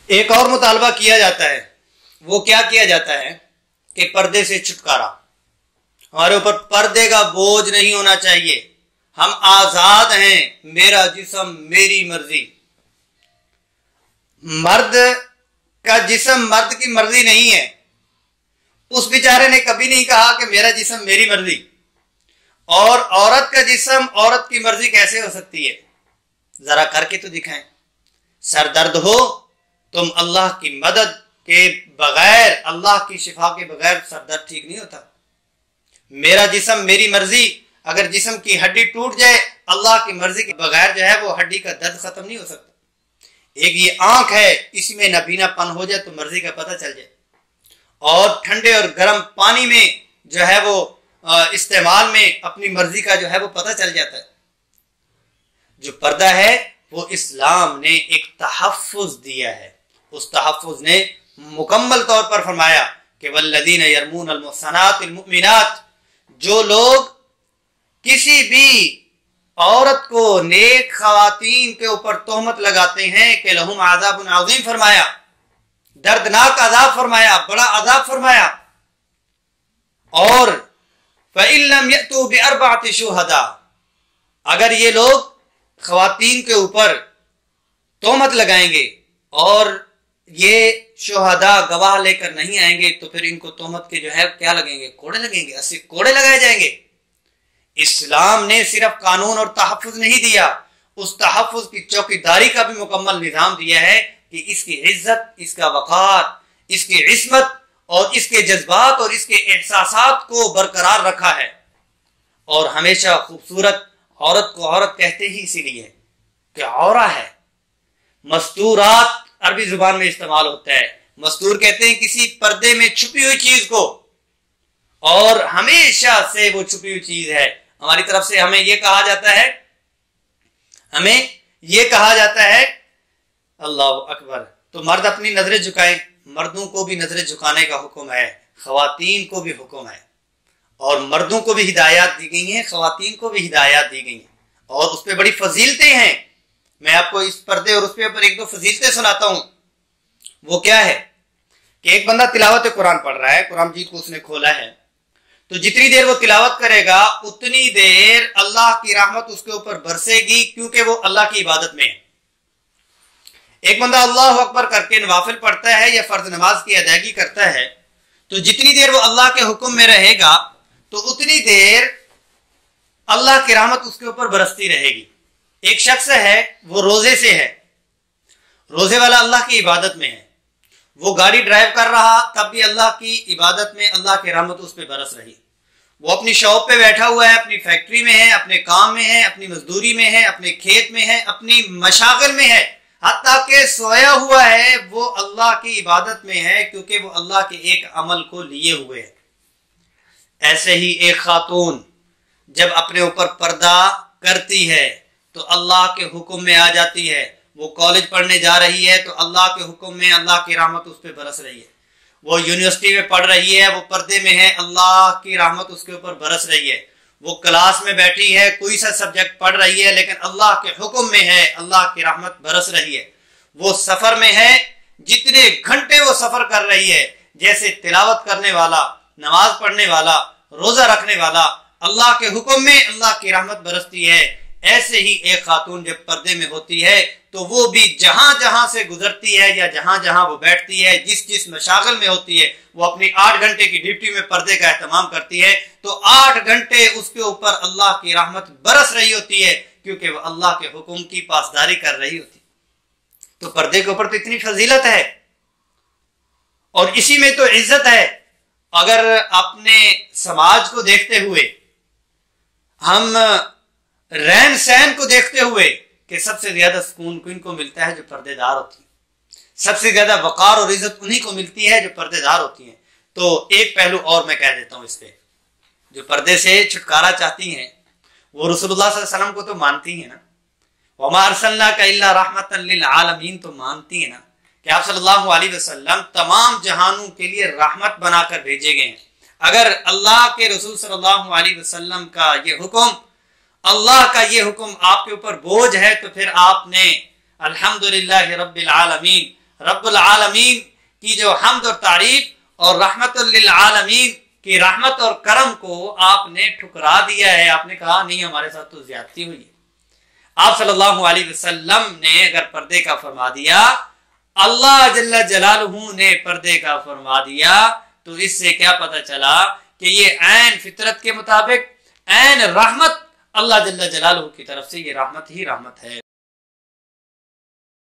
ایک اور مطالبہ کیا جاتا ہے، وہ کیا کیا جاتا ہے کہ پردے سے چھٹکارا، ہمارے اوپر پردے کا بوجھ نہیں ہونا چاہیے، ہم آزاد ہیں، میرا جسم میری مرضی۔ مرد کا جسم مرد کی مرضی نہیں ہے، اس بیچارے نے کبھی نہیں کہا کہ میرا جسم میری مرضی۔ اور عورت کا جسم عورت کی مرضی کیسے ہو سکتی ہے؟ ذرا کر کے تو دکھائیں۔ سر درد ہو، تم اللہ کی مدد کے بغیر، اللہ کی شفا کے بغیر سر درد ٹھیک نہیں ہوتا۔ میرا جسم میری مرضی، اگر جسم کی ہڈی ٹوٹ جائے اللہ کی مرضی کے بغیر جو ہے وہ ہڈی کا درد ختم نہیں ہو سکتا۔ ایک یہ آنکھ ہے، اسی میں نبینا پن ہو جائے تو مرضی کا پتہ چل جائے، اور ٹھنڈے اور گرم پانی میں جو ہے وہ استعمال میں اپنی مرضی کا جو ہے وہ پتہ چل جاتا ہے۔ جو پردہ ہے وہ اسلام نے ایک تحفظ دیا ہے، اس تحفظ نے مکمل طور پر فرمایا کہ والذین یرمون المحصنات المؤمنات، جو لوگ کسی بھی عورت کو، نیک خواتین کے اوپر تہمت لگاتے ہیں کہ لہم عذاب عظیم فرمایا، دردناک عذاب فرمایا، بڑا عذاب فرمایا۔ اور فَإِن لَّمْ يَأْتُوا بِأَرْبَعَةِ شُهَدَاءَ، اگر یہ لوگ خواتین کے اوپر تہمت لگائیں گے اور یہ شہداء گواہ لے کر نہیں آئیں گے تو پھر ان کو تہمت کے جو ہے کیا لگیں گے؟ کوڑے لگیں گے، 80 کوڑے لگائے جائیں گے۔ اسلام نے صرف قانون اور تحفظ نہیں دیا، اس تحفظ کی چوکیداری کا بھی مکمل نظام دیا ہے کہ اس کی عزت، اس کا وقار، اس کی عصمت اور اس کے جذبات اور اس کے احساسات کو برقرار رکھا ہے۔ اور ہمیشہ خوبصورت عورت کو عورت کہتے ہی اسی لیے کہ عورہ ہے۔ مستورات عربی زبان میں استعمال ہوتا ہے، مستور کہتے ہیں کسی پردے میں چھپی ہوئی چیز کو، اور ہمیشہ سے وہ چھپی ہوئی چیز ہے۔ ہماری طرف سے ہمیں یہ کہا جاتا ہے اللہ اکبر، تو مرد اپنی نظریں جھکائیں، مردوں کو بھی نظریں جھکانے کا حکم ہے، خواتین کو بھی حکم ہے، اور مردوں کو بھی ہدایات دی گئی ہیں، خواتین کو بھی ہدایات دی گئی ہیں، اور اس پہ بڑی فضیلتیں ہیں۔ میں آپ کو اس پردے اور اس پہ ایک دو فضیلتیں سناتا ہوں۔ وہ کیا ہے کہ ایک بندہ تلاوت قرآن پڑھ رہا ہے، قرآن مجید کو اس نے کھولا ہے، تو جتنی دیر وہ تلاوت کرے گا اتنی دیر اللہ کی رحمت اس کے اوپر برسے گی، کیونکہ وہ اللہ کی عبادت میں ہے۔ ایک بندہ اللہ اکبر کر کے نوافل پڑھتا ہے یا فرض نماز کی ادائیگی کرتا ہے، تو جتنی دیر وہ اللہ کے حکم میں رہے گا تو اتنی دیر اللہ کی رحمت اس کے اوپر برستی رہے گی۔ ایک شخص ہے، وہ روزے سے ہے، روزے والا اللہ کی عبادت میں ہے، وہ گاڑی ڈرائیو کر رہا تب بھی اللہ کی عبادت میں اللہ کی رحمت اس پہ برس رہی۔ وہ اپنی شاپ پہ بیٹھا ہوا ہے، اپنی فیکٹری میں ہے، اپنے کام میں ہے، اپنی مزدوری میں ہے، اپنے کھیت میں ہے، اپنی مشاغل میں ہے، حتیٰ کہ سویا ہوا ہے وہ اللہ کی عبادت میں ہے، کیونکہ وہ اللہ کے ایک عمل کو لیے ہوئے ہے۔ ایسے ہی ایک خاتون جب اپنے اوپر پردہ کرتی ہے تو اللہ کے حکم میں آ جاتی ہے، وہ کالج پڑھنے جا رہی ہے تو اللہ کے حکم میں اللہ کی رحمت اس پہ برس رہی ہے، وہ یونیورسٹی میں پڑھ رہی ہے، وہ پردے میں ہے، اللہ کی رحمت اس کے اوپر برس رہی ہے، وہ کلاس میں بیٹھی ہے، کوئی سا سبجیکٹ پڑھ رہی ہے لیکن اللہ کے حکم میں ہے، اللہ کی رحمت برس رہی ہے، وہ سفر میں ہے، جتنے گھنٹے وہ سفر کر رہی ہے، جیسے تلاوت کرنے والا، نماز پڑھنے والا، روزہ رکھنے والا، اللہ کے حکم میں اللہ کی رحمت برستی ہے، ایسے ہی ایک خاتون جب پردے میں ہوتی ہے تو وہ بھی جہاں جہاں سے گزرتی ہے یا جہاں جہاں وہ بیٹھتی ہے، جس مشاغل میں ہوتی ہے، وہ اپنی 8 گھنٹے کی ڈیوٹی میں پردے کا اہتمام کرتی ہے، تو 8 گھنٹے اس کے اوپر اللہ کی رحمت برس رہی ہوتی ہے، کیونکہ وہ اللہ کے حکم کی پاسداری کر رہی ہوتی ہے۔ تو پردے کے اوپر تو اتنی فضیلت ہے، اور اسی میں تو عزت ہے۔ اگر اپنے سماج کو دیکھتے ہوئے، ہم رہن سہن کو دیکھتے ہوئے، کہ سب سے زیادہ سکون کن کو ملتا ہے جو پردے دار ہوتی ہیں، سب سے زیادہ وقار اور عزت انہی کو ملتی ہے جو پردے دار ہوتی ہیں۔ تو ایک پہلو اور میں کہہ دیتا ہوں اس پہ، جو پردے سے چھٹکارا چاہتی ہیں وہ رسول اللہ صلی اللہ علیہ وسلم کو تو مانتی ہیں نا، وما ارسلناک الا رحمۃ للعالمین، تو مانتی ہیں نا کہ آپ صلی اللہ علیہ وسلم تمام جہانوں کے لیے رحمت بنا کر بھیجے گئے ہیں۔ اگر اللہ کے رسول صلی اللہ علیہ وسلم کا یہ حکم، اللہ کا یہ حکم آپ کے اوپر بوجھ ہے، تو پھر آپ نے الحمدللہ رب العالمین، رب العالمین کی جو حمد اور تعریف اور رحمت للعالمین کی رحمت اور کرم کو آپ نے ٹھکرا دیا ہے. آپ نے کہا نہیں ہمارے ساتھ تو زیادتی ہوئی ہے. آپ صلی اللہ علیہ وسلم نے اگر پردے کا فرما دیا، اللہ جل جلالہ نے پردے کا فرما دیا، تو اس سے کیا پتہ چلا کہ یہ عین فطرت کے مطابق عین رحمت اللہ جل جلالہ کی طرف سے، یہ رحمت ہی رحمت ہے.